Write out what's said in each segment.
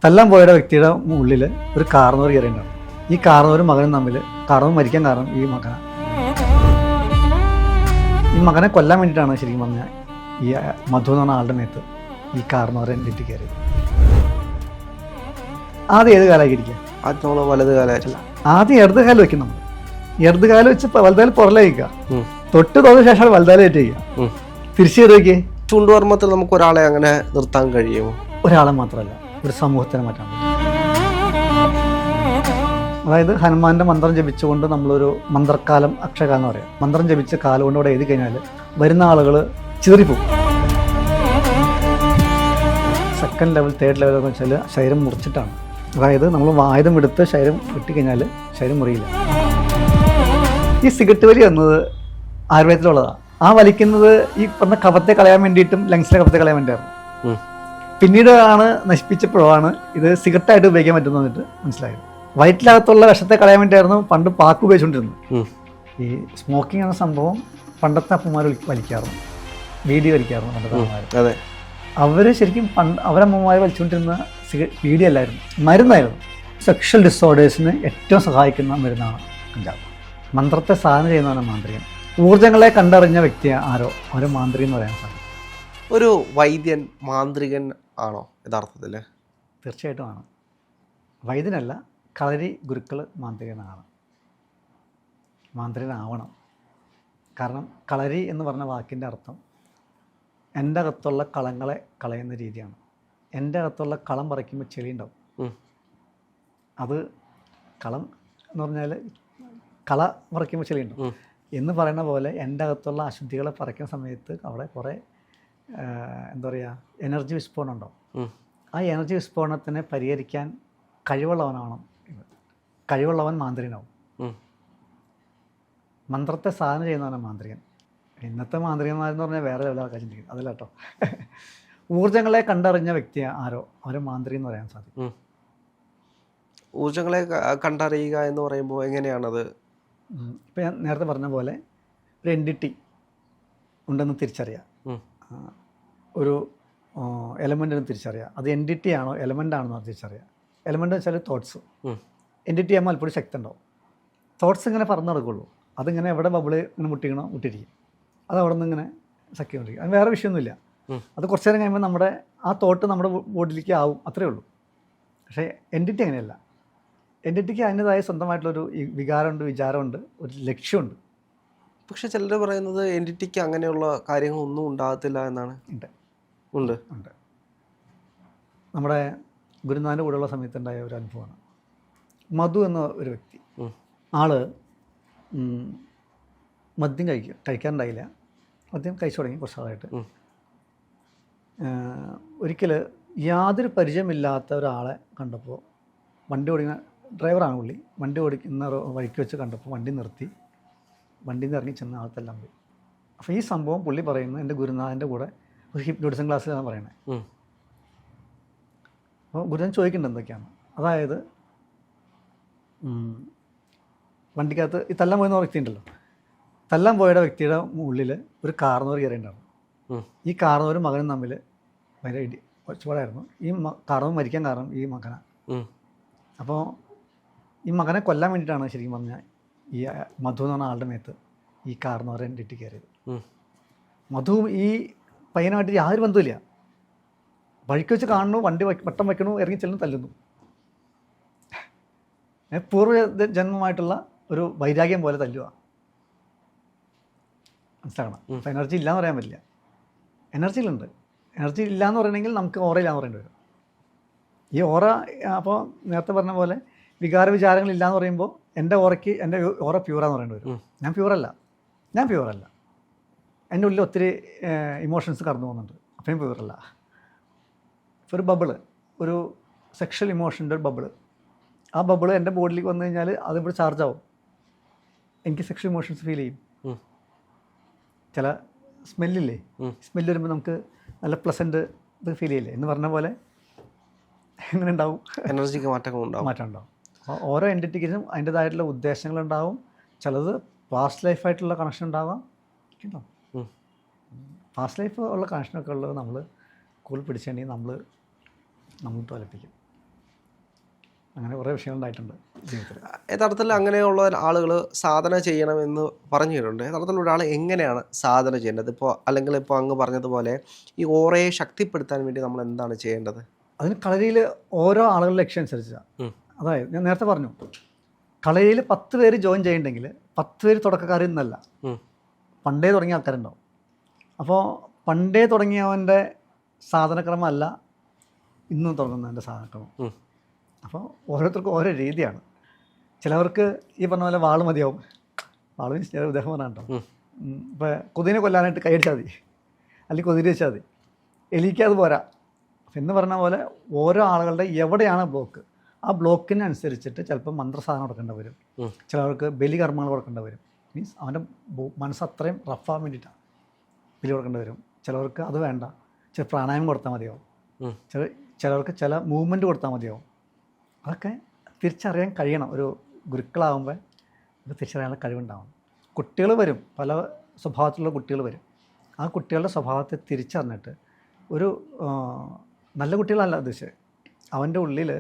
തല്ലാൻ പോയ വ്യക്തിയുടെ ഉള്ളിൽ ഒരു കാർന്നോർ കയറിയിട്ടുണ്ടാവും. ഈ കാർന്നോരും മകനും തമ്മിൽ കാർന്നോർ മരിക്കാൻ കാരണം ഈ മകനാണ്. ഈ മകനെ കൊല്ലാൻ വേണ്ടിയിട്ടാണ് ശരിക്കും പറഞ്ഞാൽ ഈ മധു എന്ന് പറഞ്ഞ ആളുടെ മേത്ത് ഈ കാർന്നോരെ തെറ്റി കയറിയത്. ആദ്യം ഏത് കാലായിരിക്കുക? ആദ്യം വലത് കാലമായിട്ടില്ല. ആദ്യം ഇടത് കാലം വെക്കും. നമ്മൾ ഇടത് കാലം വെച്ച് വലുതായാലും പുറലേക്കുക, തൊട്ട് തോന്നിയ ശേഷം വലുതായാലും ഏറ്റുക, തിരിച്ചു കയറിയൊക്കെ. ചൂണ്ടുവർമ്മത്തിൽ നമുക്ക് ഒരാളെ അങ്ങനെ നിർത്താൻ കഴിയുമോ? ഒരാളെ മാത്രമല്ല, ഒരു സമൂഹത്തിനെ മാറ്റാൻ പറ്റും. അതായത് ഹനുമാന്റെ മന്ത്രം ജപിച്ചുകൊണ്ട് നമ്മളൊരു മന്ത്രക്കാലം അക്ഷയകാലം എന്ന് പറയാം. മന്ത്രം ജപിച്ച് കാലം കൊണ്ട് ഇവിടെ എഴുതി കഴിഞ്ഞാൽ വരുന്ന ആളുകൾ ചിതറിപ്പോകും. സെക്കൻഡ് ലെവൽ തേർഡ് ലെവൽ എന്ന് വെച്ചാൽ ശരീരം മുറിച്ചിട്ടാണ്. അതായത് നമ്മൾ ആയുധം എടുത്ത് ശരീരം വെട്ടിക്കഴിഞ്ഞാൽ ശരീരം മുറിയില്ല. ഈ സിഗരറ്റ് വലി എന്നത് ആയുർവേദത്തിലുള്ളതാണ്. ആ വലിക്കുന്നത് ഈ പറഞ്ഞ കഫത്തെ കളയാൻ വേണ്ടിയിട്ടും ലങ്സിലെ കഫത്തെ കളയാൻ വേണ്ടിയായിരുന്നു. പിന്നീട് നശിപ്പിച്ചപ്പോഴാണ് ഇത് സിഗരറ്റായിട്ട് ഉപയോഗിക്കാൻ പറ്റുന്ന എന്നിട്ട് മനസ്സിലായത്. വയറ്റിനകത്തുള്ള വിഷത്തെ കളയാൻ വേണ്ടിയായിരുന്നു പണ്ട് പാക്ക് ഉപയോഗിച്ചുകൊണ്ടിരുന്നത്. ഈ സ്മോക്കിംഗ് എന്ന സംഭവം പണ്ടത്തെ അപ്പന്മാർ വലിക്കാറുണ്ട്, ബീഡി വലിക്കാറുണ്ട് പണ്ടത്തെ അമ്മമാർ. അവർ ശരിക്കും അവരമ്മമാർ വലിച്ചുകൊണ്ടിരുന്ന ബീഡി അല്ലായിരുന്നു, മരുന്നായിരുന്നു. സെക്ഷൽ ഡിസോർഡേഴ്സിന് ഏറ്റവും സഹായിക്കുന്ന മരുന്നാണ് കഞ്ചാവ്. മന്ത്രത്തെ സാധന ചെയ്യുന്നതാണ് മാന്ത്രികൻ. ഊർജ്ജങ്ങളെ കണ്ടറിഞ്ഞ വ്യക്തി ആരോ അവരെ മാന്ത്രികൻ എന്ന് പറയാൻ സാധിക്കും. ഒരു വൈദ്യൻ മാന്ത്രികൻ ആണോ യഥാർത്ഥത്തിൽ? തീർച്ചയായിട്ടും ആണ്. വൈദ്യനല്ല, കളരി ഗുരുക്കൾ മാന്ത്രികനാണ്, മാന്ത്രികനാവണം. കാരണം കളരി എന്ന് പറഞ്ഞ വാക്കിൻ്റെ അർത്ഥം എൻ്റെ അകത്തുള്ള കളങ്ങളെ കളയുന്ന രീതിയാണ്. എൻ്റെ അകത്തുള്ള കളം പറിക്കുമ്പോൾ ചെളി ഉണ്ടാവും. അത് കളം എന്ന് പറഞ്ഞാൽ കള പറിക്കുമ്പോൾ ചെളി ഉണ്ടാവും എന്ന് പറയുന്ന പോലെ എൻ്റെ അകത്തുള്ള അശുദ്ധികളെ പറിക്കുന്ന സമയത്ത് അവിടെ കുറേ എന്താ പറയുക, എനർജി വിസ്ഫോടനം ഉണ്ടാവും. ആ എനർജി വിസ്ഫോടനത്തിനെ പരിഹരിക്കാൻ കഴിവുള്ളവനാവണം. കഴിവുള്ളവൻ മാന്ത്രികനാവും. മന്ത്രത്തെ സാധന ചെയ്യുന്നവനാണ് മാന്ത്രികൻ. ഇന്നത്തെ മാന്ത്രികന്മാരെന്ന് പറഞ്ഞാൽ വേറെ ലെവലാക്കാൻ ചിന്തിക്കും, അതല്ല കേട്ടോ. ഊർജ്ജങ്ങളെ കണ്ടറിഞ്ഞ വ്യക്തി ആരോ അവരെ മാന്ത്രികൻ എന്ന് പറയാൻ സാധിക്കും. ഊർജ്ജങ്ങളെ കണ്ടറിയുക എന്ന് പറയുമ്പോൾ എങ്ങനെയാണത്? ഇപ്പം ഞാൻ നേരത്തെ പറഞ്ഞ പോലെ ഒരു എൻറ്റിറ്റി ഉണ്ടെന്ന് തിരിച്ചറിയാം, ഒരു എലമെൻ്റ് തിരിച്ചറിയാം. അത് എൻറ്റിറ്റി ആണോ എലമെൻ്റ് ആണെന്ന് തിരിച്ചറിയാം. എലമെൻ്റ് എന്ന് വെച്ചാൽ തോട്ട്സ്. എൻറ്റിറ്റി ആകുമ്പോൾ അല്പം ശക്തി ഉണ്ടാവും. തോട്ട്സ് ഇങ്ങനെ പറന്ന് നടക്കുള്ളൂ. അതിങ്ങനെ എവിടെ ബബിള് ഇങ്ങനെ മുട്ടിക്കണോ മുട്ടിരിക്കും. അത് അവിടെ നിന്ന് ഇങ്ങനെ സഖ്യമുണ്ടിരിക്കും. അത് വേറെ വിഷയമൊന്നുമില്ല. അത് കുറച്ച് നേരം കഴിയുമ്പോൾ നമ്മുടെ ആ തോട്ട് നമ്മുടെ ബോഡിയിലേക്ക് ആവും, അത്രയേ ഉള്ളൂ. പക്ഷേ എൻറ്റിറ്റി അങ്ങനെയല്ല. എൻറ്റിറ്റിക്ക് അതിൻ്റെതായ സ്വന്തമായിട്ടുള്ളൊരു വികാരമുണ്ട്, വിചാരമുണ്ട്, ഒരു ലക്ഷ്യമുണ്ട്. പക്ഷെ ചിലർ പറയുന്നത് എൻറ്റിറ്റിക്ക് അങ്ങനെയുള്ള കാര്യങ്ങളൊന്നും ഉണ്ടാകത്തില്ല എന്നാണ്. ഉണ്ട്. നമ്മുടെ ഗുരുനാഥൻ്റെ കൂടെയുള്ള സമയത്തുണ്ടായ ഒരു അനുഭവമാണ്. മധു എന്ന ഒരു വ്യക്തി, ആള് മദ്യം കഴിക്കാറുണ്ടായില്ല. മദ്യം കഴിച്ചു തുടങ്ങി കുറച്ച് ആളായിട്ട്. ഒരിക്കൽ യാതൊരു പരിചയമില്ലാത്ത ഒരാളെ കണ്ടപ്പോൾ, വണ്ടി ഓടിക്കുന്ന ഡ്രൈവറാണ് പുള്ളി, വണ്ടി ഓടിക്കുന്ന വഴിക്ക് വെച്ച് കണ്ടപ്പോൾ വണ്ടി നിർത്തി, വണ്ടിയിൽ നിന്ന് ഇറങ്ങി ചെന്ന ആൾക്കെല്ലാം പോയി. അപ്പോൾ ഈ സംഭവം പുള്ളി പറയുന്നത് എൻ്റെ ഗുരുനാഥൻ്റെ കൂടെ ഒരു ഹിപ്നോട്ടിസം ക്ലാസ്സിലാണ് പറയണത്. അപ്പോൾ ഗുരുനാഥൻ ചോദിക്കേണ്ടത് എന്തൊക്കെയാണ്, അതായത് വണ്ടിക്കകത്ത് ഈ തല്ലാൻ പോയെന്ന വ്യക്തി ഉണ്ടല്ലോ, തല്ലാൻ പോയ വ്യക്തിയുടെ ഉള്ളിൽ ഒരു കാർന്നോർ കയറിയിട്ടുണ്ടായിരുന്നു. ഈ കാർന്നോരും മകനും തമ്മിൽ ഭയങ്കര ഒച്ചപ്പാടായിരുന്നു. ഈ കാർന്നോർ മരിക്കാൻ കാരണം ഈ മകനാണ്. അപ്പോൾ ഈ മകനെ കൊല്ലാൻ വേണ്ടിയിട്ടാണ് ശരിക്കും പറഞ്ഞാൽ ഈ മധു എന്ന് പറഞ്ഞ ആളുടെ മേത്ത് ഈ കാർന്നോരെ തെറ്റി കയറിയത്. മധു ഈ പയ്യനുമായിട്ട് യാതൊരു ബന്ധമില്ല. വഴിക്ക് വെച്ച് കാണുന്നു, വണ്ടി വട്ടം വയ്ക്കണു, ഇറങ്ങി ചെല്ലുന്നു, തല്ലുന്നു. പൂർവ്വ ജന്മമായിട്ടുള്ള ഒരു വൈരാഗ്യം പോലെ തല്ലുക. മനസ്സിലാക്കണം. അപ്പോൾ എനർജി ഇല്ലയെന്ന് പറയാൻ പറ്റില്ല. എനർജിയിലുണ്ട്. എനർജി ഇല്ലയെന്ന് പറയണമെങ്കിൽ നമുക്ക് ഓറയില്ലാന്ന് പറയേണ്ടി വരും. ഈ ഓറ, അപ്പോൾ നേരത്തെ പറഞ്ഞ പോലെ വികാര വിചാരങ്ങളില്ലാന്ന് പറയുമ്പോൾ എൻ്റെ ഓറയ്ക്ക് എൻ്റെ ഓറ പ്യൂറാന്ന് പറയേണ്ടി വരും. ഞാൻ പ്യൂറല്ല. എൻ്റെ ഉള്ളിൽ ഒത്തിരി ഇമോഷൻസ് കടന്നു പോകുന്നുണ്ട്, അപ്പം ഞാൻ പ്യൂറല്ല. ഇപ്പോൾ ഒരു ബബിള്, ഒരു സെക്ഷൽ ഇമോഷൻ്റെ ഒരു ബബിള്, ആ ബബിള് എൻ്റെ ബോഡിയിലേക്ക് വന്നു കഴിഞ്ഞാൽ അതിവിടെ ചാർജ് ആവും. എനിക്ക് സെക്ഷൽ ഇമോഷൻസ് ഫീൽ ചെയ്യും. ചില സ്മെല്ലില്ലേ, സ്മെല്ല് വരുമ്പോൾ നമുക്ക് നല്ല പ്ലസൻറ്റ് ഇത് ഫീൽ ചെയ്യില്ലേ എന്ന് പറഞ്ഞ പോലെ എങ്ങനെ ഉണ്ടാവും, എനർജിക്ക് മാറ്റം ഉണ്ടാവും. അപ്പോൾ ഓരോ എൻറ്റിറ്റിക്കും അതിൻ്റേതായിട്ടുള്ള ഉദ്ദേശങ്ങളുണ്ടാവും. ചിലത് പാസ്റ്റ് ലൈഫായിട്ടുള്ള കണക്ഷൻ ഉണ്ടാവാം. പാസ്റ്റ് ലൈഫ് ഉള്ള കണക്ഷനൊക്കെ ഉള്ളത് നമ്മൾ കൂടുതൽ പിടിച്ചിട്ടുണ്ടെങ്കിൽ നമ്മൾ തോൽപ്പിക്കും. അങ്ങനെ കുറേ വിഷയങ്ങളുണ്ടായിട്ടുണ്ട് ജീവിതത്തിൽ. യഥാർത്ഥത്തിൽ അങ്ങനെയുള്ള ആളുകൾ സാധന ചെയ്യണമെന്ന് പറഞ്ഞിട്ടുണ്ട്. യഥാർത്ഥത്തിൽ ഒരാൾ എങ്ങനെയാണ് സാധന ചെയ്യേണ്ടത്? ഇപ്പോൾ അല്ലെങ്കിൽ ഇപ്പോൾ അങ്ങ് പറഞ്ഞതുപോലെ ഈ ഓറയെ ശക്തിപ്പെടുത്താൻ വേണ്ടി നമ്മൾ എന്താണ് ചെയ്യേണ്ടത്? അതിന് കളരിയിൽ ഓരോ ആളുകളുടെ ലക്ഷ്യം അനുസരിച്ചാണ്. അതായത് ഞാൻ നേരത്തെ പറഞ്ഞു, കളരിയിൽ 10 പേര് ജോയിൻ ചെയ്യുന്നുണ്ടെങ്കിൽ 10 പേര് തുടക്കക്കാരിൽ നിന്നല്ല, പണ്ടേ തുടങ്ങിയ ആൾക്കാരുണ്ടാവും. അപ്പോൾ പണ്ടേ തുടങ്ങിയവൻ്റെ സാധനക്രമമല്ല ഇന്നും തുടങ്ങുന്നതിൻ്റെ സാധനക്രമം. അപ്പോൾ ഓരോരുത്തർക്കും ഓരോ രീതിയാണ്. ചിലവർക്ക് ഈ പറഞ്ഞ പോലെ വാള് മതിയാവും. വാള് മീൻസ് ചില ഉദാഹരണം പറഞ്ഞാൽ കേട്ടോ, ഇപ്പോൾ കൊതിനെ കൊല്ലാനായിട്ട് കൈയടിച്ചാൽ മതി, അല്ലെങ്കിൽ കൊതിരി വെച്ചാൽ മതി. എലിക്ക് അത് പോരാ എന്ന് പറഞ്ഞ പോലെ ഓരോ ആളുകളുടെ എവിടെയാണ് ബ്ലോക്ക്, ആ ബ്ലോക്കിനനുസരിച്ചിട്ട് ചിലപ്പോൾ മന്ത്രസാധനം കൊടുക്കേണ്ടി വരും. ചിലവർക്ക് ബലികർമ്മങ്ങൾ കൊടുക്കേണ്ടി വരും. മീൻസ് അവൻ്റെ മനസ്സ് അത്രയും റഫാൻ വേണ്ടിയിട്ടാണ് ബലി കൊടുക്കേണ്ടി വരും. ചിലവർക്ക് അത് വേണ്ട, ചില പ്രാണായാമം കൊടുത്താൽ മതിയാവും. ചിലവർക്ക് ചില മൂവ്മെൻറ്റ് കൊടുത്താൽ മതിയാവും. അതൊക്കെ തിരിച്ചറിയാൻ കഴിയണം. ഒരു ഗുരുക്കളാകുമ്പോൾ ഇത് തിരിച്ചറിയാനുള്ള കഴിവുണ്ടാവണം. കുട്ടികൾ വരും, പല സ്വഭാവത്തിലുള്ള കുട്ടികൾ വരും. ആ കുട്ടികളുടെ സ്വഭാവത്തെ തിരിച്ചറിഞ്ഞിട്ട് ഒരു നല്ല കുട്ടികളല്ല ഉദ്ദേശിച്ചത്, അവൻ്റെ ഉള്ളിൽ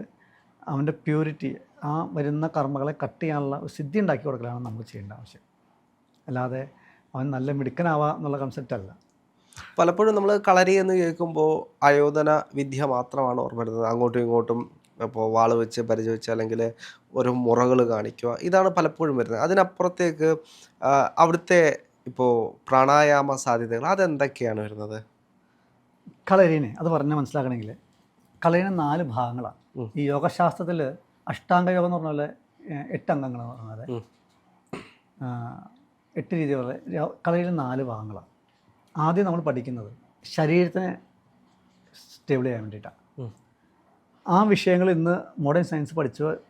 അവൻ്റെ പ്യൂരിറ്റി, ആ വരുന്ന കർമ്മകളെ കട്ട് ചെയ്യാനുള്ള ഒരു സിദ്ധി ഉണ്ടാക്കി കൊടുക്കലാണ് നമ്മൾ ചെയ്യേണ്ട ആവശ്യം. അല്ലാതെ അവൻ നല്ല മിടുക്കനാവുക എന്നുള്ള കൺസെപ്റ്റ് അല്ല. പലപ്പോഴും നമ്മൾ കളരി എന്ന് കേൾക്കുമ്പോൾ ആയോധന വിദ്യ മാത്രമാണ് ഓർമ്മ വരുന്നത്. അങ്ങോട്ടും ഇങ്ങോട്ടും ഇപ്പോൾ വാള് വെച്ച് പരിചയിച്ച് അല്ലെങ്കിൽ ഓരോ മുറകൾ കാണിക്കുക, ഇതാണ് പലപ്പോഴും വരുന്നത്. അതിനപ്പുറത്തേക്ക് അവിടുത്തെ ഇപ്പോൾ പ്രാണായാമ സാധ്യതകൾ അതെന്തൊക്കെയാണ് വരുന്നത്? കളരീനെ അത് പറഞ്ഞാൽ മനസ്സിലാക്കണമെങ്കിൽ കളരീനെ 4 ഭാഗങ്ങളാണ്. ഈ യോഗശാസ്ത്രത്തിൽ അഷ്ടാംഗ യോഗം എന്ന് പറഞ്ഞ പോലെ 8 അംഗങ്ങളെന്ന് പറഞ്ഞാൽ 8 രീതിയുള്ള കളരിയിൽ 4 ഭാഗങ്ങളാണ്. ആദ്യം നമ്മൾ പഠിക്കുന്നത് ശരീരത്തിനെ സ്റ്റേബിൾ ചെയ്യാൻ വേണ്ടിയിട്ടാണ്. ആ വിഷയങ്ങൾ ഇന്ന് മോഡേൺ സയൻസ്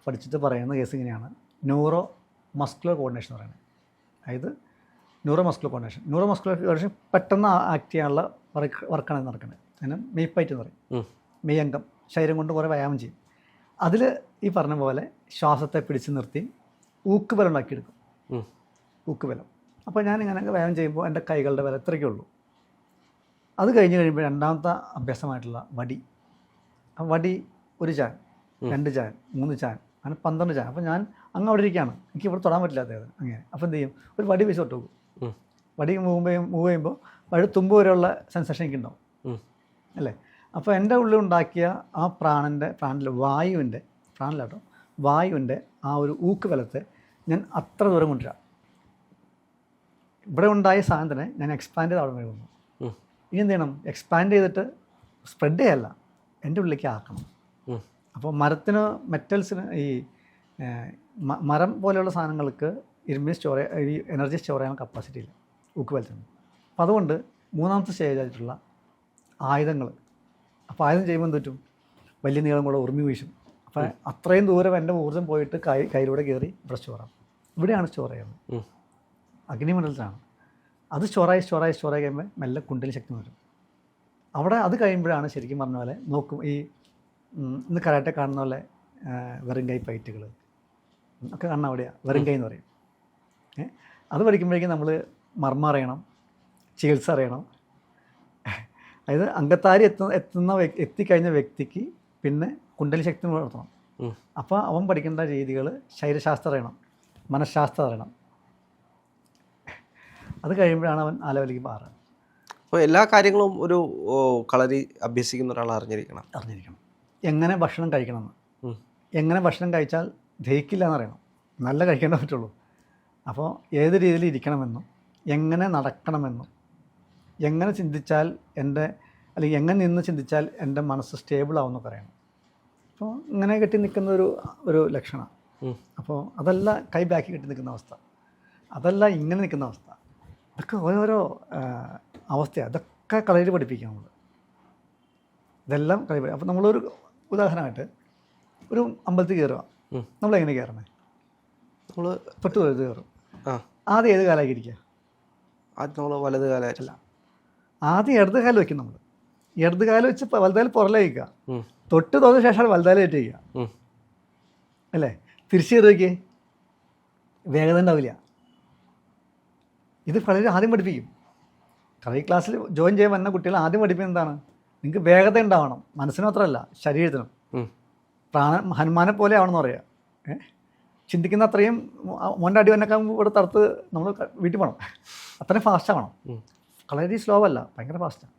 പഠിച്ചിട്ട് പറയുന്ന കേസ് ഇങ്ങനെയാണ്: ന്യൂറോ മസ്കുലർ കോർഡിനേഷൻ എന്ന് പറയുന്നത്. അതായത് ന്യൂറോ മസ്കുലർ കോർഡിനേഷൻ പെട്ടെന്ന് ആക്ട് ചെയ്യാനുള്ള വർക്കാണ് നടക്കുന്നത്. അതിന് മെയ്പ്പൈറ്റ് എന്ന് പറയും. മെയ് അംഗം ശരീരം കൊണ്ട് കുറേ വ്യായാമം ചെയ്യും. അതിൽ ഈ പറഞ്ഞ പോലെ ശ്വാസത്തെ പിടിച്ച് നിർത്തി ഊക്കുബലം ഉണ്ടാക്കിയെടുക്കും. ഊക്കുബലം. അപ്പോൾ ഞാനിങ്ങനെ വ്യായാമം ചെയ്യുമ്പോൾ എൻ്റെ കൈകളുടെ ബലം ഇത്രയ്ക്കേ ഉള്ളൂ. അത് കഴിഞ്ഞ് കഴിയുമ്പോൾ രണ്ടാമത്തെ അഭ്യാസമായിട്ടുള്ള വടി. ആ വടി 1 ചാൻ, 2 ചാൻ, 3 ചാൻ, അങ്ങനെ 12 ചാൻ. അപ്പോൾ ഞാൻ അങ്ങ് അവിടെ ഇരിക്കുകയാണ്, എനിക്ക് ഇവിടെ തൊടാൻ പറ്റില്ല അദ്ദേഹം. അങ്ങനെ അപ്പോൾ എന്ത് ചെയ്യും, ഒരു വടി വെച്ച് തൊട്ട് പോകും. വടി മൂവ് ചെയ്യുമ്പോൾ വഴി തുമ്പ് വരെയുള്ള സെൻസേഷൻ എനിക്കുണ്ടാവും അല്ലേ. അപ്പോൾ എൻ്റെ ഉള്ളിൽ ഉണ്ടാക്കിയ ആ പ്രാണിൻ്റെ വായുവിൻ്റെ ആ ഒരു ഊക്ക് ബലത്തെ ഞാൻ അത്ര ദൂരം കൊണ്ടുവരാം. ഇവിടെ ഉണ്ടായ സാധനത്തിനെ ഞാൻ എക്സ്പാൻഡ് ചെയ്ത് അവിടെ വരെ വന്നു. ഇനി എന്ത് ചെയ്യണം, എക്സ്പാൻഡ് ചെയ്തിട്ട് സ്പ്രെഡ് ചെയ്യല്ല, എൻ്റെ ഉള്ളിലേക്ക് ആക്കണം. അപ്പോൾ മരത്തിന്, മെറ്റൽസിന്, ഈ മരം പോലെയുള്ള സാധനങ്ങൾക്ക് ഇരുമ്പിന് ഈ എനർജി സ്റ്റോർ ചെയ്യാൻ കപ്പാസിറ്റി ഇല്ല ഊക്ക് ബലത്തിന്. അപ്പോൾ അതുകൊണ്ട് 3ാമത്തെ സ്റ്റേജായിട്ടുള്ള ആയുധങ്ങൾ. അപ്പോൾ ആയുധം ചെയ്യുമ്പോൾ എന്ത് പറ്റും, വലിയ നീളം കൂടെ ഉറുമി വീശും. അപ്പോൾ അത്രയും ദൂരം എൻ്റെ ഊർജ്ജം പോയിട്ട് കയ്യിലൂടെ കയറി ഇവിടെ സ്റ്റോറാകും. ഇവിടെയാണ് സ്റ്റോർ ചെയ്യുന്നത്, അഗ്നിമണ്ഡലത്തിലാണ്. അത് സ്റ്റോറായി കഴിയുമ്പോൾ മെല്ലെ കുണ്ടലിനി ശക്തി വരും. അവിടെ അത് കഴിയുമ്പോഴാണ് ശരിക്കും പറഞ്ഞ പോലെ നോക്കും, ഈ ഇന്ന് കരാട്ടെ കാണുന്ന പോലെ വെറും കൈ ഫൈറ്റുകൾ ഒക്കെ കാണുന്ന അവിടെയാണ് വെറും കൈ എന്ന് പറയും. അത് പഠിക്കുമ്പോഴേക്കും നമ്മൾ മർമ്മം അറിയണം, ചികിത്സ അറിയണം. അതായത് അംഗത്താരി എത്തിക്കഴിഞ്ഞ വ്യക്തിക്ക് പിന്നെ കുണ്ടലിനി ശക്തി വളർത്തണം. അപ്പോൾ അവൻ പഠിക്കേണ്ട രീതികൾ ശരീരശാസ്ത്രം അറിയണം, മനഃശാസ്ത്രം അറിയണം. അത് കഴിയുമ്പോഴാണ് അവൻ ആ ലെവലിലേക്ക് മാറുക. അപ്പോൾ എല്ലാ കാര്യങ്ങളും ഒരു കളരി അഭ്യസിക്കുന്ന ഒരാൾ അറിഞ്ഞിരിക്കണം. എങ്ങനെ ഭക്ഷണം കഴിക്കണമെന്ന്, എങ്ങനെ ഭക്ഷണം കഴിച്ചാൽ ദഹിക്കില്ല എന്നറിയണം, നല്ല കഴിക്കേണ്ട പറ്റുള്ളൂ. അപ്പോൾ ഏത് രീതിയിൽ ഇരിക്കണമെന്നും എങ്ങനെ നടക്കണമെന്നും എങ്ങനെ ചിന്തിച്ചാൽ അല്ലെങ്കിൽ എങ്ങനെ നിന്ന് ചിന്തിച്ചാൽ എൻ്റെ മനസ്സ് സ്റ്റേബിൾ ആവുമെന്നൊക്കെ അറിയണം. അപ്പോൾ ഇങ്ങനെ കെട്ടി നിൽക്കുന്ന ഒരു ലക്ഷണം. അപ്പോൾ അതല്ല കൈ ബാക്കി കെട്ടി നിൽക്കുന്ന അവസ്ഥ, അതല്ല ഇങ്ങനെ നിൽക്കുന്ന അവസ്ഥ. ഇതൊക്കെ ഓരോരോ അവസ്ഥയാണ്. ഇതൊക്കെ കളരി പഠിപ്പിക്കുക നമ്മൾ. ഇതെല്ലാം കളരി പഠിക്കും. അപ്പോൾ നമ്മളൊരു ഉദാഹരണമായിട്ട് ഒരു അമ്പലത്തിൽ കയറുക, നമ്മളെങ്ങനെ കയറണേ, നമ്മൾ തൊട്ട് വലുത് കയറും. ആദ്യം ഏത് കാലാക്കി ഇരിക്കുക? ആദ്യം നമ്മൾ വലത് കാലമായിട്ടല്ല, ആദ്യം ഇടത് കാലം വയ്ക്കും. നമ്മൾ ഇടത് കാലം വെച്ച് വലുതായാലും പുറലേ വയ്ക്കുക, തൊട്ട് തോന്നിയ ശേഷമാണ് വലുതായാലും ഏറ്റ് വയ്ക്കുക അല്ലേ. തിരിച്ചു കയറി വയ്ക്കേ, വേഗത ഉണ്ടാവില്ല. ഇത് കളരി ആദ്യം പഠിപ്പിക്കും. കളരി ക്ലാസ്സിൽ ജോയിൻ ചെയ്യാൻ വന്ന കുട്ടികൾ ആദ്യം പഠിപ്പിക്കുന്നത് എന്താണ്, നിങ്ങൾക്ക് വേഗത ഉണ്ടാവണം, മനസ്സിന് മാത്രമല്ല ശരീരത്തിനും. ഹനുമാനെ പോലെ ആവണമെന്ന് പറയാം. ചിന്തിക്കുന്ന അത്രയും മോൻ്റെ അടി വന്നേക്കാൻ ഇവിടെ തടുത്ത് നമ്മൾ വീട്ടിൽ പോകണം. അത്രയും ഫാസ്റ്റ് ആവണം. വളരെ സ്ലോ അല്ല, ഭയങ്കര ഫാസ്റ്റാണ്.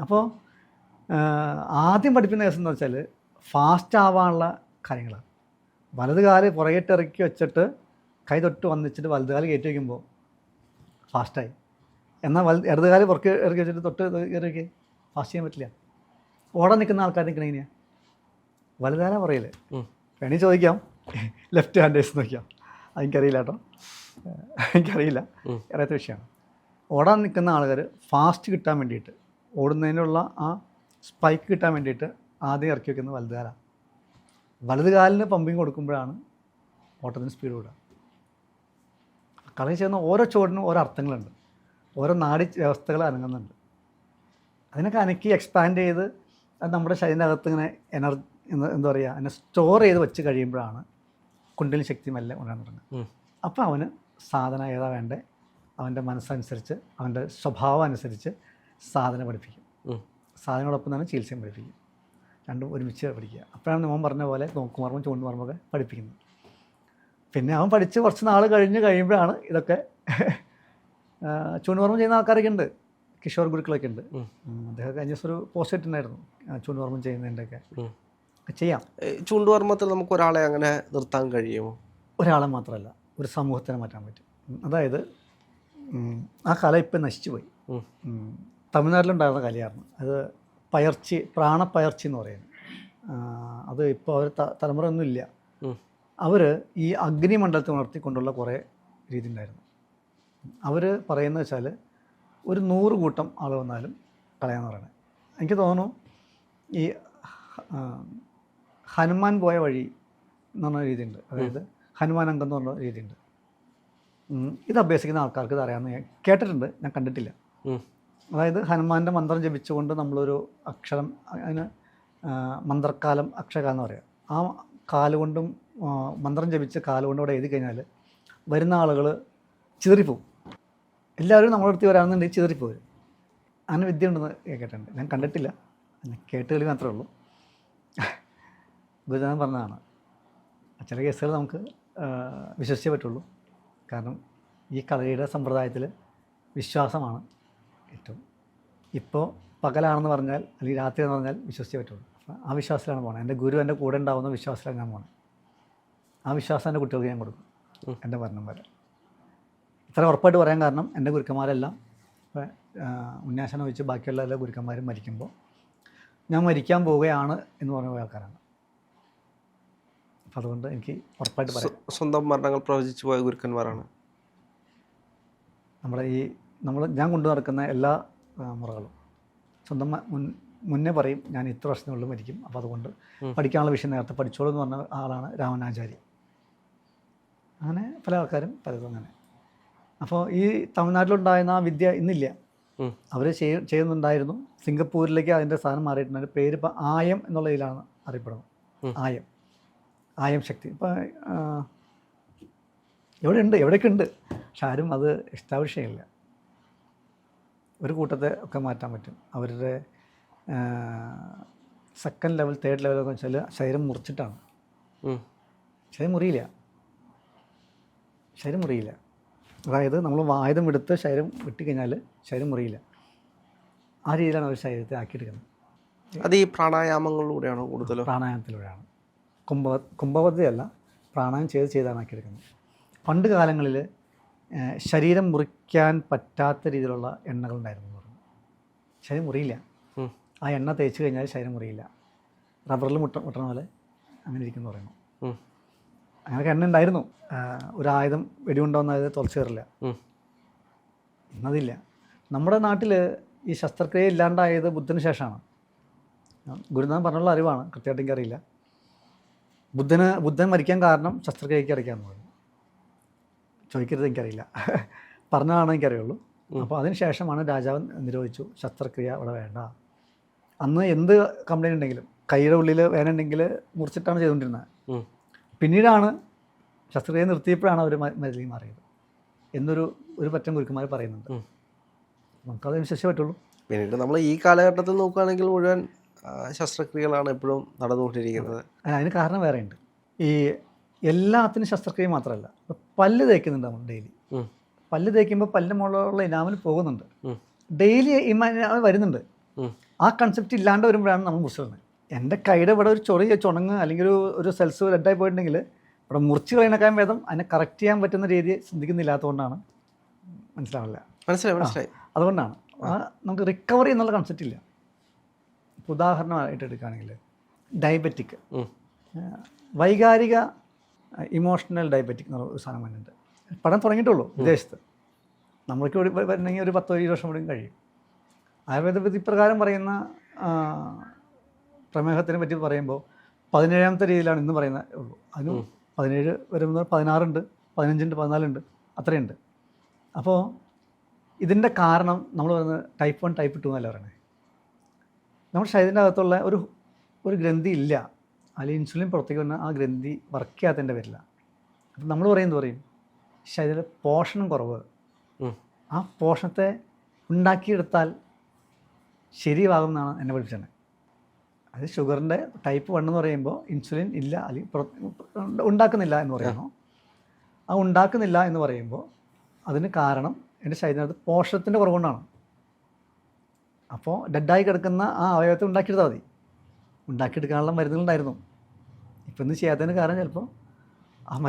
അപ്പോൾ ആദ്യം പഠിപ്പിക്കുന്ന കേസ് എന്ന് വെച്ചാൽ ഫാസ്റ്റ് ആവാനുള്ള കാര്യങ്ങളാണ്. വലത് കാല് പുറകിട്ട് ഇറക്കി വെച്ചിട്ട് കൈ തൊട്ട് വന്നിച്ചിട്ട് വലത് കാല് കയറ്റി വയ്ക്കുമ്പോൾ ഫാസ്റ്റായി. എന്നാൽ ഇടത് കാല് പുറത്ത് ഇറക്കി വെച്ചിട്ട് തൊട്ട് ഇറക്കി ഫാസ്റ്റ് ചെയ്യാൻ പറ്റില്ല. ഓടാൻ നിൽക്കുന്ന ആൾക്കാർ നിൽക്കണ എങ്ങനെയാണ്? വലുതാല പറയല്. വേണി ചോദിക്കാം, ലെഫ്റ്റ് ഹാൻഡേഴ്സ് നോക്കിയാൽ. അതെനിക്കറിയില്ല കേട്ടോ, എനിക്കറിയില്ല, അറിയാത്ത വിഷയമാണ്. ഓടാൻ നിൽക്കുന്ന ആളുകൾ ഫാസ്റ്റ് കിട്ടാൻ വേണ്ടിയിട്ട്, ഓടുന്നതിനുള്ള ആ സ്പൈക്ക് കിട്ടാൻ വേണ്ടിയിട്ട് ആദ്യം ഇറക്കി വയ്ക്കുന്നത് വലതുകാലാണ്. വലതുകാലിന് പമ്പിങ് കൊടുക്കുമ്പോഴാണ് ഓട്ടത്തിന് സ്പീഡ് കൂടുക. കളി ചെയ്യുന്ന ഓരോ ചുവടിനും ഓരോ അർത്ഥങ്ങളുണ്ട്, ഓരോ നാഡി വ്യവസ്ഥകൾ അനങ്ങുന്നുണ്ട്. അതിനൊക്കെ അനക്കി എക്സ്പാൻഡ് ചെയ്ത് അത് നമ്മുടെ ശരീരത്തിനകത്ത് ഇങ്ങനെ എനർജി എന്താ പറയുക, അതിനെ സ്റ്റോർ ചെയ്ത് വെച്ച് കഴിയുമ്പോഴാണ് കുണ്ടലിനി ശക്തി മെല്ലെ ഉണരാൻ തുടങ്ങുന്നത്. അപ്പോൾ അവന് സാധന ഏതാ വേണ്ടേ, അവൻ്റെ മനസ്സനുസരിച്ച്, അവൻ്റെ സ്വഭാവം അനുസരിച്ച് സാധന പഠിപ്പിക്കും. സാധനയോടൊപ്പം തന്നെ ചികിത്സയും പഠിപ്പിക്കും. രണ്ടും ഒരുമിച്ച് പഠിക്കുക. അപ്പോഴാണ് മോൻ പറഞ്ഞ പോലെ നോക്കുമർമ്മം ചൂണ്ടുമർമ്മൊക്കെ പഠിപ്പിക്കുന്നത്. പിന്നെ അവൻ പഠിച്ച് കുറച്ച് നാൾ കഴിയുമ്പോഴാണ് ഇതൊക്കെ ചൂണ്ടുമർമ്മം ചെയ്യുന്ന ആൾക്കാരൊക്കെ ഉണ്ട്, കിഷോർ ഗുരുക്കളൊക്കെ ഉണ്ട്. അദ്ദേഹം കഴിഞ്ഞ ദിവസം ഒരു പോസ്റ്റ് ഇട്ടുണ്ടായിരുന്നു ചൂണ്ടുമർമ്മം ചെയ്യുന്നതിൻ്റെയൊക്കെ. ചെയ്യാം. ചൂണ്ടുവർമ്മത്തിൽ നമുക്ക് ഒരാളെ അങ്ങനെ നിർത്താൻ കഴിയുമോ? ഒരാളെ മാത്രമല്ല, ഒരു സമൂഹത്തിനെ മാറ്റാൻ പറ്റും. അതായത് ആ കല ഇപ്പം നശിച്ചു പോയി. തമിഴ്നാട്ടിലുണ്ടായിരുന്ന കലയായിരുന്നു അത്. പയർച്ചി, പ്രാണപ്പയർച്ചി എന്ന് പറയുന്നത്. അത് ഇപ്പോൾ അവർ തലമുറ ഒന്നും ഇല്ല. അവർ ഈ അഗ്നിമണ്ഡലത്തെ ഉണർത്തിക്കൊണ്ടുള്ള കുറേ രീതി ഉണ്ടായിരുന്നു. അവർ പറയുന്നത് വെച്ചാൽ ഒരു 100 കൂട്ടം ആൾ വന്നാലും കളയാന്ന് പറയുന്നത്. എനിക്ക് തോന്നുന്നു ഈ ഹനുമാൻ പോയ വഴി എന്ന് പറഞ്ഞ രീതിയുണ്ട്. അതായത് ഹനുമാൻ അംഗം എന്ന് പറഞ്ഞ രീതിയുണ്ട്. ഇത് അഭ്യസിക്കുന്ന ആൾക്കാർക്ക് ഇത് അറിയാമെന്ന് ഞാൻ കേട്ടിട്ടുണ്ട്, ഞാൻ കണ്ടിട്ടില്ല. അതായത് ഹനുമാൻ്റെ മന്ത്രം ജപിച്ചുകൊണ്ട് നമ്മളൊരു അക്ഷരം, അതിന് മന്ത്രക്കാലം അക്ഷരകാലം എന്ന് പറയാം. ആ കാലുകൊണ്ടും മന്ത്രം ജപിച്ച് കാലുകൊണ്ടും അവിടെ എഴുതി കഴിഞ്ഞാൽ വരുന്ന ആളുകൾ ചിതറിപ്പോവും. എല്ലാവരും നമ്മുടെ അടുത്ത് വരാമെന്നുണ്ടെങ്കിൽ ചിതറിപ്പോവും. അങ്ങനെ വിദ്യ ഉണ്ടെന്ന് കേട്ടിട്ടുണ്ട്, ഞാൻ കണ്ടിട്ടില്ല, കേട്ടുകളി മാത്രമേ ഉള്ളൂ. ഗുരുദാനം പറഞ്ഞതാണ്. ചില കേസുകൾ നമുക്ക് വിശ്വസിച്ചേ പറ്റുള്ളൂ. കാരണം ഈ കളരിയുടെ സമ്പ്രദായത്തിൽ വിശ്വാസമാണ് ഏറ്റവും. ഇപ്പോൾ പകലാണെന്ന് പറഞ്ഞാൽ അല്ലെങ്കിൽ രാത്രി എന്ന് പറഞ്ഞാൽ വിശ്വസിച്ചേ പറ്റുള്ളൂ. അപ്പോൾ ആ വിശ്വാസത്തിലാണ് പോകുന്നത്. എൻ്റെ ഗുരു എൻ്റെ കൂടെ ഉണ്ടാവുന്ന വിശ്വാസത്തിലാണ് ഞാൻ പോകുന്നത്. ആ വിശ്വാസം എൻ്റെ കുട്ടികൾക്ക് ഞാൻ കൊടുക്കും, എൻ്റെ മരണം വരെ. ഇത്ര ഉറപ്പായിട്ട് പറയാൻ കാരണം എൻ്റെ ഗുരുക്കന്മാരെല്ലാം ഇപ്പോൾ ഉന്യാസനം വെച്ച് ബാക്കിയുള്ള എല്ലാ ഗുരുക്കന്മാരും മരിക്കുമ്പോൾ ഞാൻ മരിക്കാൻ പോവുകയാണ് എന്ന് പറഞ്ഞ ആൾക്കാരാണ്. അപ്പം അതുകൊണ്ട് എനിക്ക് ഉറപ്പായിട്ട് പറയാം. സ്വന്തം മരണങ്ങൾ പ്രവചിച്ചു പോയ ഗുരുക്കന്മാരാണ് നമ്മുടെ ഞാൻ കൊണ്ടു നടക്കുന്ന എല്ലാ മുറകളും. സ്വന്തം മുന്നേ പറയും ഞാൻ ഇത്ര വർഷത്തിനുള്ളിൽ മരിക്കും, അപ്പോൾ അതുകൊണ്ട് പഠിക്കാനുള്ള വിഷയം നേരത്തെ പഠിച്ചോളൂ എന്ന് പറഞ്ഞ ആളാണ് രാമനാചാരി. അങ്ങനെ പല ആൾക്കാരും പലതും അങ്ങനെ. അപ്പോൾ ഈ തമിഴ്നാട്ടിലുണ്ടായിരുന്ന ആ വിദ്യ ഇന്നില്ല. അവർ ചെയ്യുന്നുണ്ടായിരുന്നു. സിംഗപ്പൂരിലേക്ക് അതിൻ്റെ സ്ഥാനം മാറിയിട്ടുണ്ട്. അതിൻ്റെ പേര് ഇപ്പോൾ ആയം എന്നുള്ള ഇതിലാണ് അറിയപ്പെടുന്നത്. ആയം ശക്തി ഇപ്പോൾ എവിടെയൊക്കെ ഉണ്ട്, പക്ഷെ ആരും അത് എസ്റ്റാബ്ലിഷ് ചെയ്യില്ല. ഒരു കൂട്ടത്തെ ഒക്കെ മാറ്റാൻ പറ്റും. അവരുടെ സെക്കൻഡ് ലെവൽ, തേർഡ് ലെവലൊക്കെ വെച്ചാൽ ശരീരം മുറിച്ചിട്ടാണ്. ശരീരം മുറിയില്ല. അതായത് നമ്മൾ വായുധം എടുത്ത് ശരീരം വെട്ടിക്കഴിഞ്ഞാൽ ശരീരം മുറിയില്ല. ആ രീതിയിലാണ് അവർ ശരീരത്തെ ആക്കിയെടുക്കുന്നത്. അത് ഈ പ്രാണായാമങ്ങളിലൂടെയാണോ കൂടുതലും? പ്രാണായാമത്തിലൂടെയാണ്. കുംഭവതിയല്ല, പ്രാണായാമം ചെയ്താണ് ആക്കിയെടുക്കുന്നത്. പണ്ട് കാലങ്ങളിൽ ശരീരം മുറിക്കാൻ പറ്റാത്ത രീതിയിലുള്ള എണ്ണകളുണ്ടായിരുന്നു എന്ന് പറഞ്ഞു. ശരീരം മുറിയില്ല. ആ എണ്ണ തേച്ച് കഴിഞ്ഞാൽ ശരീരം മുറിയില്ല. റബ്ബറിൽ മുട്ടണ പോലെ അങ്ങനെ ഇരിക്കുന്നു പറയുന്നു. അങ്ങനെയൊക്കെ എണ്ണ ഉണ്ടായിരുന്നു. ഒരു ആയുധം വെടിയുണ്ടോയെന്നത് തുളച്ച് കയറില്ല. ഇന്നതില്ല. നമ്മുടെ നാട്ടിൽ ഈ ശസ്ത്രക്രിയ ഇല്ലാണ്ടായത് ബുദ്ധന് ശേഷമാണ്. ഗുരുനാഥൻ പറഞ്ഞുള്ള അറിവാണ്, കൃത്യമായിട്ട് എനിക്കറിയില്ല. ബുദ്ധൻ മരിക്കാൻ കാരണം ശസ്ത്രക്രിയയ്ക്ക് ഇറക്കാമെന്ന് പറഞ്ഞു. ചോദിക്കരുത്, എനിക്കറിയില്ല, പറഞ്ഞതാണ് എനിക്കറിയുള്ളൂ. അപ്പോൾ അതിന് ശേഷമാണ് രാജാവ് നിരോധിച്ചു, ശസ്ത്രക്രിയ അവിടെ വേണ്ട. അന്ന് എന്ത് കംപ്ലൈൻറ്റ് ഉണ്ടെങ്കിലും, കൈയുടെ ഉള്ളിൽ വേദന ഉണ്ടെങ്കിൽ മുറിച്ചിട്ടാണ് ചെയ്തുകൊണ്ടിരുന്നത്. പിന്നീടാണ് ശസ്ത്രക്രിയ നിർത്തിയപ്പോഴാണ് അവർ മരുന്നിൽ മാറിയത് എന്നൊരു പറ്റം ഗുരുക്കന്മാർ പറയുന്നുണ്ട്. നമുക്കത് വിശ്വസിച്ചേ പറ്റുള്ളൂ. പിന്നീട് നമ്മൾ ഈ കാലഘട്ടത്തിൽ നോക്കുകയാണെങ്കിൽ മുഴുവൻ ശസ്ത്രക്രിയകളാണ് എപ്പോഴും നടന്നുകൊണ്ടിരിക്കുന്നത്. അതിന് കാരണം വേറെ ഉണ്ട്. ഈ എല്ലാത്തിനും ശസ്ത്രക്രിയ മാത്രമല്ല, ഇപ്പം പല്ല് തേക്കുന്നുണ്ട് നമ്മൾ ഡെയിലി. പല്ല് തേക്കുമ്പോൾ പല്ലിൻ്റെ മുകളിലുള്ള ഇനാമിൽ പോകുന്നുണ്ട്, ഡെയിലി ഇനാമൽ വരുന്നുണ്ട്. ആ കൺസെപ്റ്റ് ഇല്ലാണ്ട് വരുമ്പോഴാണ് നമ്മൾ മുറിച്ചിടുന്നത്. എൻ്റെ കൈയുടെ ഇവിടെ ഒരു ചുണങ്ങ് അല്ലെങ്കിൽ ഒരു സെൽസ് റെഡായി പോയിട്ടുണ്ടെങ്കിൽ ഇവിടെ മുറിച്ച് കളയുന്നേക്കാൻ ഭേദം അതിനെ കറക്റ്റ് ചെയ്യാൻ പറ്റുന്ന രീതി ചിന്തിക്കുന്നില്ലാത്തതുകൊണ്ടാണ്. മനസ്സിലായി. അതുകൊണ്ടാണ് നമുക്ക് റിക്കവറി എന്നുള്ള കൺസെപ്റ്റ് ഇല്ല. ഇപ്പോൾ ഉദാഹരണമായിട്ട് എടുക്കുകയാണെങ്കിൽ ഡയബറ്റിക്, വൈകാരിക ഇമോഷണൽ ഡയബറ്റിക് എന്നുള്ള ഒരു സാധനം വന്നിട്ടുണ്ട്. പഠനം തുടങ്ങിയിട്ടുള്ളൂ വിദേശത്ത്. നമ്മൾക്ക് വരണമെങ്കിൽ ഒരു 10-20 വർഷം കൂടി കഴിയും. ആയുർവേദ വിധിപ്രകാരം പറയുന്ന പ്രമേഹത്തിനെ പറ്റി പറയുമ്പോൾ 17ാമത്തെ രീതിയിലാണ് ഇന്ന് പറയുന്നത് ഉള്ളൂ. അതിന് 17 വരുമ്പോൾ 16 ഉണ്ട്, 15 ഉണ്ട്, 14 ഉണ്ട്, അത്രയുണ്ട്. അപ്പോൾ ഇതിൻ്റെ കാരണം നമ്മൾ പറയുന്നത് ടൈപ്പ് 1 ടൈപ്പ് 2 എന്നല്ല പറയണേ. നമ്മുടെ ശരീരത്തിൻ്റെ അകത്തുള്ള ഒരു ഗ്രന്ഥി ഇല്ല, അല്ലെങ്കിൽ ഇൻസുലിൻ പുറത്തേക്ക് വന്നാൽ ആ ഗ്രന്ഥി വർക്ക് ചെയ്യാത്തതിൻ്റെ വരില്ല. അപ്പം നമ്മൾ പറയും ശരീരത്തിൽ പോഷണം കുറവ്, ആ പോഷണത്തെ ഉണ്ടാക്കിയെടുത്താൽ ശരിയാകും എന്നാണ് എന്നെ പഠിപ്പിച്ചത്. അത് ഷുഗറിൻ്റെ ടൈപ്പ് 1 എന്ന് പറയുമ്പോൾ ഇൻസുലിൻ ഇല്ല, അല്ലെങ്കിൽ ഉണ്ടാക്കുന്നില്ല എന്ന് പറയുന്നു. ആ ഉണ്ടാക്കുന്നില്ല എന്ന് പറയുമ്പോൾ അതിന് കാരണം എൻ്റെ ശരീരത്തിനകത്ത് പോഷണത്തിൻ്റെ കുറവുകൊണ്ടാണ്. അപ്പോൾ ഡെഡായി കിടക്കുന്ന ആ അവയവത്തെ ഉണ്ടാക്കിയെടുത്താൽ മതി. ഉണ്ടാക്കിയെടുക്കാനുള്ള മരുന്നുകളുണ്ടായിരുന്നു. ഇപ്പം ഇന്ന് ചെയ്യാത്തതിന് കാരണം ചിലപ്പോൾ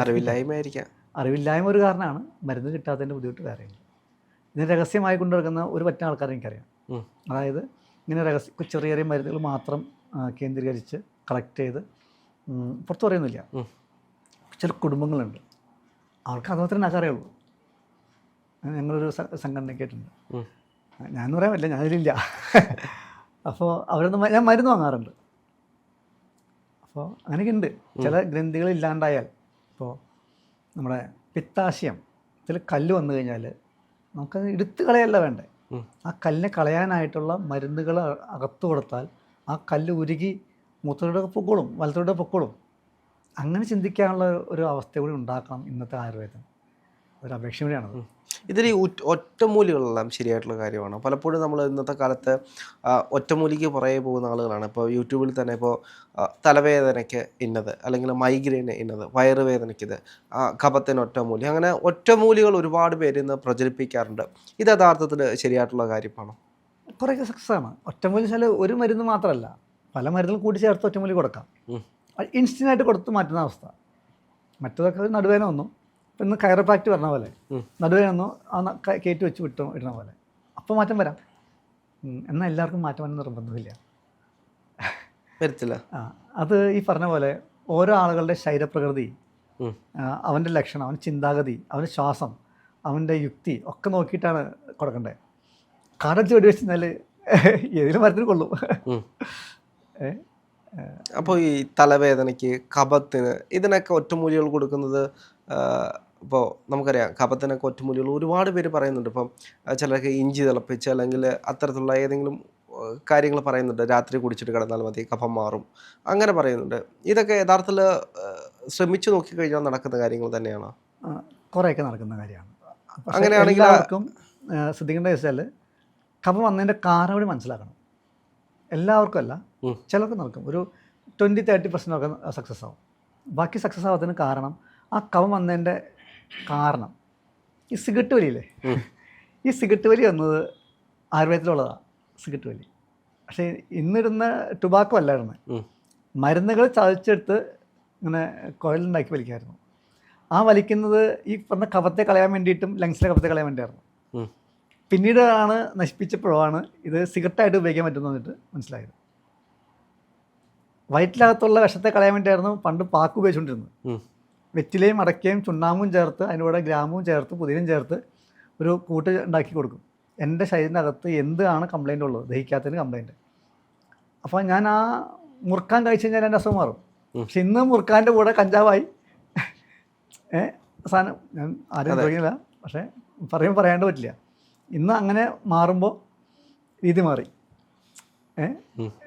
അറിവില്ലായ്മ ഒരു കാരണമാണ്. മരുന്ന് കിട്ടാത്തതിൻ്റെ ബുദ്ധിമുട്ട് വേറെയുണ്ട്. ഇതിന് രഹസ്യമായി കൊണ്ടുനടക്കുന്ന ഒരു പറ്റുന്ന ആൾക്കാരെ എനിക്കറിയാം. അതായത് ഇങ്ങനെ ചെറിയ ചെറിയ മരുന്നുകൾ മാത്രം കേന്ദ്രീകരിച്ച് കളക്ട് ചെയ്ത് പുറത്ത് പറയുന്നില്ല. ചില കുടുംബങ്ങളുണ്ട്, അവർക്ക് അതുമാത്രമേ അറിയുള്ളൂ. ഞങ്ങളൊരു സംഘടനയ്ക്കായിട്ടുണ്ട്, ഞാനെന്ന് പറയാൻ പറ്റില്ല, ഞാനതിലില്ല. അപ്പോൾ അവരൊന്നും ഞാൻ മരുന്ന് വാങ്ങാറുണ്ട്. അപ്പോൾ അങ്ങനെയൊക്കെ ഉണ്ട്. ചില ഗ്രന്ഥികൾ ഇല്ലാണ്ടായാൽ, ഇപ്പോൾ നമ്മുടെ പിത്താശയത്തിൽ കല്ല് വന്നു കഴിഞ്ഞാൽ നമുക്കത് എടുത്ത് കളയല്ല വേണ്ടേ, ആ കല്ലിനെ കളയാനായിട്ടുള്ള മരുന്നുകൾ അകത്ത് കൊടുത്താൽ ആ കല്ല് ഉരുകി മൂത്രയുടെ പൊക്കോളും വലത്തോടെ പൊക്കോളും. അങ്ങനെ ചിന്തിക്കാനുള്ള ഒരു അവസ്ഥ കൂടി ഉണ്ടാക്കണം ഇന്നത്തെ ആയുർവേദം. ഒരു അപേക്ഷ കൂടിയാണത്. ഇതിൽ ഈ ഒറ്റമൂലികളെല്ലാം ശരിയായിട്ടുള്ള കാര്യമാണ്. പലപ്പോഴും നമ്മൾ ഇന്നത്തെ കാലത്ത് ഒറ്റമൂലിക്ക് പുറകെ പോകുന്ന ആളുകളാണ്. ഇപ്പോൾ യൂട്യൂബിൽ തന്നെ ഇപ്പോൾ തലവേദനയ്ക്ക് ഇന്നത്, അല്ലെങ്കിൽ മൈഗ്രെയിന് ഇന്നത്, വയറുവേദനയ്ക്ക് കഫത്തിന് ഒറ്റമൂലി, അങ്ങനെ ഒറ്റമൂലികൾ ഒരുപാട് പേര് ഇന്ന് പ്രചരിപ്പിക്കാറുണ്ട്. ഇത് യഥാർത്ഥത്തിൽ ശരിയായിട്ടുള്ള കാര്യമാണോ? കുറേയൊക്കെ സക്സസ് ആണ്. ഒറ്റമൂലി വെച്ചാൽ ഒരു മരുന്ന് മാത്രമല്ല, പല മരുന്നുകൾ കൂടി ചേർത്ത് ഒറ്റമൂലി കൊടുക്കാം. ഇൻസ്റ്റൻ്റായിട്ട് കൊടുത്ത് മാറ്റുന്ന അവസ്ഥ. മറ്റതൊക്കെ നടുവേദന ഒന്നും ഇന്ന് കയറോപ്രാക്ട് പറഞ്ഞ പോലെ നടുവേദന ഒന്നും ആ കയറ്റി വെച്ച് ഇടുന്ന പോലെ അപ്പോൾ മാറ്റം വരാം. എന്നാൽ എല്ലാവർക്കും മാറ്റം വരാൻ നിർബന്ധമില്ല, വരത്തില്ല. അത് ഈ പറഞ്ഞ പോലെ ഓരോ ആളുകളുടെ ശരീരപ്രകൃതി, അവൻ്റെ ലക്ഷണം, അവൻ്റെ ചിന്താഗതി, അവൻ്റെ ശ്വാസം, അവൻ്റെ യുക്തി ഒക്കെ നോക്കിയിട്ടാണ് കൊടുക്കേണ്ടത്. കാടടിച്ച് വെടി വെച്ച് കഴിഞ്ഞാൽ ഏതെങ്കിലും മരത്തിന് കൊള്ളും. അപ്പോൾ ഈ തലവേദനയ്ക്ക്, കഫത്തിന്, ഇതിനൊക്കെ ഒറ്റമൂലികൾ കൊടുക്കുന്നത്, ഇപ്പോൾ നമുക്കറിയാം കഫത്തിനൊക്കെ ഒറ്റമൂലികൾ ഒരുപാട് പേര് പറയുന്നുണ്ട്. ഇപ്പം ചിലർക്ക് ഇഞ്ചി തിളപ്പിച്ച് അല്ലെങ്കിൽ അത്തരത്തിലുള്ള ഏതെങ്കിലും കാര്യങ്ങൾ പറയുന്നുണ്ട്. രാത്രി കുടിച്ചിട്ട് കിടന്നാൽ മതി, കഫം മാറും, അങ്ങനെ പറയുന്നുണ്ട്. ഇതൊക്കെ യഥാർത്ഥത്തിൽ ശ്രമിച്ചു നോക്കിക്കഴിഞ്ഞാൽ നടക്കുന്ന കാര്യങ്ങൾ തന്നെയാണോ? കുറേയൊക്കെ നടക്കുന്ന കാര്യമാണ്. അങ്ങനെയാണെങ്കിൽ എല്ലാവർക്കും ശ്രദ്ധിക്കേണ്ട വെച്ചാൽ കഫം വന്നതിൻ്റെ കാരണം കൂടി മനസ്സിലാക്കണം. എല്ലാവർക്കും അല്ല, ചിലർക്ക് നടക്കും. ഒരു 20-30% ഒക്കെ സക്സസ് ആവും. ബാക്കി സക്സസ് ആവാത്തതിന് കാരണം ആ കഫം വന്നതിൻ്റെ കാരണം ഈ സിഗരറ്റ് വലിയില്ലേ. ഈ സിഗരറ്റ് വലി വന്നത് ആയുർവേദത്തിലുള്ളതാണ്, സിഗരറ്റ് വലി. പക്ഷേ ഇന്നിടുന്ന ടുബാക്കോ അല്ലായിരുന്നു, മരുന്നുകൾ ചതച്ചെടുത്ത് ഇങ്ങനെ കുഴലുണ്ടാക്കി വലിക്കായിരുന്നു. ആ വലിക്കുന്നത് ഈ പറഞ്ഞ കഫത്തെ കളയാൻ വേണ്ടിയിട്ടും ലങ്സിലെ കഫത്തെ കളയാൻ വേണ്ടിയായിരുന്നു. പിന്നീടാണ് നശിപ്പിച്ചപ്പോഴാണ് ഇത് സിഗരറ്റായിട്ട് ഉപയോഗിക്കാൻ പറ്റുമെന്ന് പറഞ്ഞിട്ട് മനസ്സിലായത്. വയറ്റിനകത്തുള്ള വിഷത്തെ കളയാൻ വേണ്ടിയായിരുന്നു പണ്ട് പാക്ക് ഉപയോഗിച്ചുകൊണ്ടിരുന്നത്. വെറ്റിലയും അടയ്ക്കയും ചുണ്ണാമ്പും ചേർത്ത് അതിൻ്റെ കൂടെ ഗ്രാമ്പും ചേർത്ത് പുതിനയും ചേർത്ത് ഒരു കൂട്ട് ഉണ്ടാക്കി കൊടുക്കും. എൻ്റെ ശരീരത്തിൻ്റെ അകത്ത് എന്താണ് കംപ്ലയിൻ്റ് ഉള്ളത്, ദഹിക്കാത്തതിന് കംപ്ലയിൻറ്റ്. അപ്പോൾ ഞാൻ ആ മുറുക്കാൻ കഴിച്ച് കഴിഞ്ഞാൽ എൻ്റെ അസുഖം മാറും. പക്ഷെ ഇന്ന് മുറുക്കാൻ്റെ കൂടെ കഞ്ചാവായി സാധനം. ഞാൻ ആരും തുടങ്ങിയില്ല, പക്ഷേ പറയാണ്ട് പറ്റില്ല. ഇന്ന് അങ്ങനെ മാറുമ്പോൾ രീതി മാറി.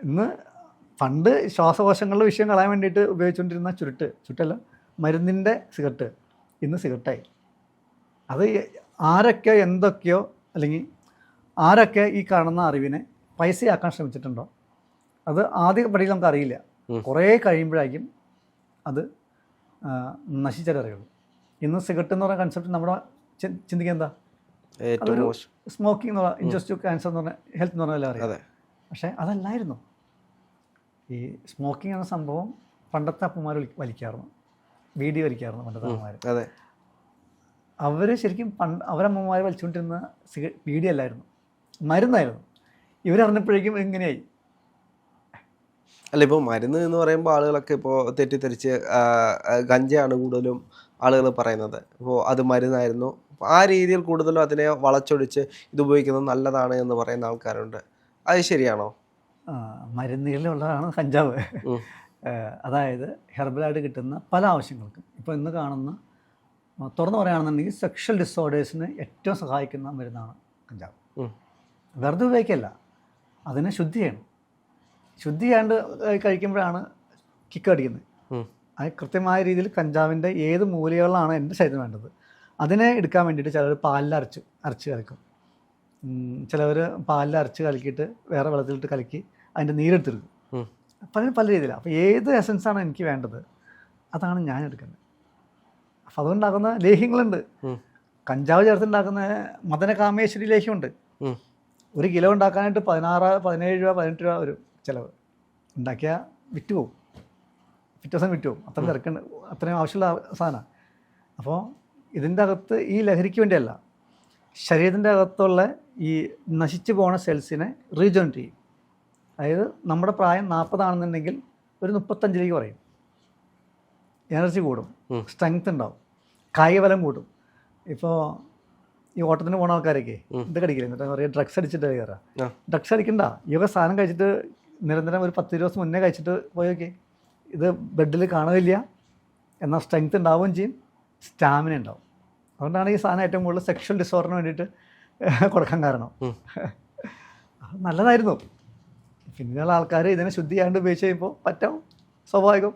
ഇന്ന് പണ്ട് ശ്വാസകോശങ്ങളുടെ വിഷയം കളയാൻ വേണ്ടിയിട്ട് ഉപയോഗിച്ചുകൊണ്ടിരുന്ന ചുരുട്ടല്ല മരുന്നിൻ്റെ സിഗരറ്റ് ഇന്ന് സിഗരറ്റായി. അത് ആരൊക്കെ എന്തൊക്കെയോ അല്ലെങ്കിൽ ആരൊക്കെ ഈ കാണുന്ന അറിവിനെ പൈസയാക്കാൻ ശ്രമിച്ചിട്ടുണ്ടോ അത് ആദ്യ പടിയിൽ നമുക്ക് അറിയില്ല, കുറേ കഴിയുമ്പോഴായിരിക്കും അത് നശിച്ചറിയുള്ളൂ. ഇന്ന് സിഗരറ്റ് എന്ന് പറയുന്ന കൺസെപ്റ്റ് നമ്മുടെ ചിന്തിക്കുക എന്താ, അതൊരു സ്മോക്കിംഗ് എന്ന് പറഞ്ഞാൽ ഇൻജസ്റ്റ് ടു ക്യാൻസർ എന്ന് പറഞ്ഞാൽ ഹെൽത്ത് എന്ന് പറഞ്ഞാൽ അറിയാം. പക്ഷേ അതല്ലായിരുന്നു. ഈ സ്മോക്കിംഗ് എന്ന സംഭവം പണ്ടത്തെ അപ്പന്മാർ വലിക്കാറുണ്ട്, ബീഡി വലിക്കാറുണ്ട് പണ്ടത്തെ അമ്മമാർ. അവർ ശരിക്കും അവരമ്മമാർ വലിച്ചുകൊണ്ടിരുന്ന ബീഡി അല്ലായിരുന്നു, മരുന്നായിരുന്നു. ഇവരറിഞ്ഞപ്പോഴേക്കും എങ്ങനെയായി. അല്ല, ഇപ്പോൾ മരുന്ന് എന്ന് പറയുമ്പോൾ ആളുകളൊക്കെ ഇപ്പോൾ തെറ്റിദ്ധരിച്ച് ഗഞ്ചയാണ് കൂടുതലും ആളുകൾ പറയുന്നത്. അപ്പോൾ അത് മരുന്നായിരുന്നു, ആ രീതിയിൽ കൂടുതലും അതിനെ വളച്ചൊടിച്ച് ഇത് ഉപയോഗിക്കുന്നത് നല്ലതാണ് എന്ന് പറയുന്ന ആൾക്കാരുണ്ട്. അത് ശരിയാണോ? മരുന്നുകളിലുള്ളതാണ് കഞ്ചാവ്. അതായത് ഹെർബലായിട്ട് കിട്ടുന്ന പല ആവശ്യങ്ങൾക്കും, ഇപ്പോൾ ഇന്ന് കാണുന്ന തുറന്നു പറയുകയാണെന്നുണ്ടെങ്കിൽ സെക്ഷൽ ഡിസോർഡേഴ്സിന് ഏറ്റവും സഹായിക്കുന്ന മരുന്നാണ് കഞ്ചാവ്. വെറുതെ ഉപയോഗിക്കല്ല, അതിനെ ശുദ്ധി ചെയ്യണം. ശുദ്ധി ചെയ്യാണ്ട് കഴിക്കുമ്പോഴാണ് കിക്ക് അടിക്കുന്നത്. അത് കൃത്യമായ രീതിയിൽ കഞ്ചാവിൻ്റെ ഏത് മൂലികകളാണ് എൻ്റെ ശരീരം വേണ്ടത് അതിനെ എടുക്കാൻ വേണ്ടിയിട്ട് ചിലർ പാലിൽ അരച്ച് കലക്കും. ചിലവർ പാലിൽ അരച്ച് കലക്കിയിട്ട് വേറെ വെള്ളത്തിലിട്ട് കലക്കി അതിൻ്റെ നീരെടുത്തെടുക്കും. പലരും പല രീതിയിലാണ്. അപ്പോൾ ഏത് എസൻസാണ് എനിക്ക് വേണ്ടത് അതാണ് ഞാൻ എടുക്കുന്നത്. അപ്പോൾ അതുകൊണ്ടാക്കുന്ന ലേഹ്യങ്ങളുണ്ട്. കഞ്ചാവ് ചേർത്തുണ്ടാക്കുന്ന മദനകാമേശ്വരി ലേഹ്യമുണ്ട്. 1 കിലോ ഉണ്ടാക്കാനായിട്ട് 17 രൂപ 18 രൂപ ഒരു ചിലവ്. ഉണ്ടാക്കിയാൽ വിറ്റുപോകും, പിറ്റേ ദിവസം വിറ്റുപോകും. അത്രയും തിരക്കുണ്ട്, അത്രയും ആവശ്യമുള്ള സാധനമാണ്. അപ്പോൾ ഇതിൻ്റെ അകത്ത് ഈ ലഹരിക്ക് വേണ്ടിയല്ല, ശരീരത്തിൻ്റെ അകത്തുള്ള ഈ നശിച്ചു പോകുന്ന സെൽസിനെ റീജനറേറ്റ് ചെയ്യും. അതായത് നമ്മുടെ പ്രായം 40 ആണെന്നുണ്ടെങ്കിൽ ഒരു 35 കുറയും. എനർജി കൂടും, സ്ട്രെങ്ത് ഉണ്ടാവും, കായിക ബലം കൂടും. ഇപ്പോൾ ഈ ഓട്ടത്തിന് പോകുന്ന ആൾക്കാരൊക്കെ ഇത് കടിക്കില്ല, എന്നിട്ട് പറയുക ഡ്രഗ്സ് അടിച്ചിട്ട് കയറാം. ഡ്രഗ്സ് അടിക്കണ്ട, ഈ സാധനം കഴിച്ചിട്ട് നിരന്തരം ഒരു 10 ദിവസം മുന്നേ കഴിച്ചിട്ട് പോയൊക്കെ ഇത് ബ്ലഡിൽ കാണുകയില്ല, എന്നാൽ സ്ട്രെങ്ത് ഉണ്ടാവുകയും ചെയ്യും, സ്റ്റാമിന ഉണ്ടാവും. അതുകൊണ്ടാണ് ഈ സാധനം ഏറ്റവും കൂടുതൽ സെക്ഷൽ ഡിസോർഡറിന് വേണ്ടിയിട്ട് കൊടുക്കാൻ കാരണം. നല്ലതായിരുന്നു. പിന്നെയുള്ള ആൾക്കാർ ഇതിനെ ശുദ്ധി ചെയ്യാണ്ട് ഉപയോഗിച്ച് കഴിയുമ്പോൾ പറ്റാം, സ്വാഭാവികം.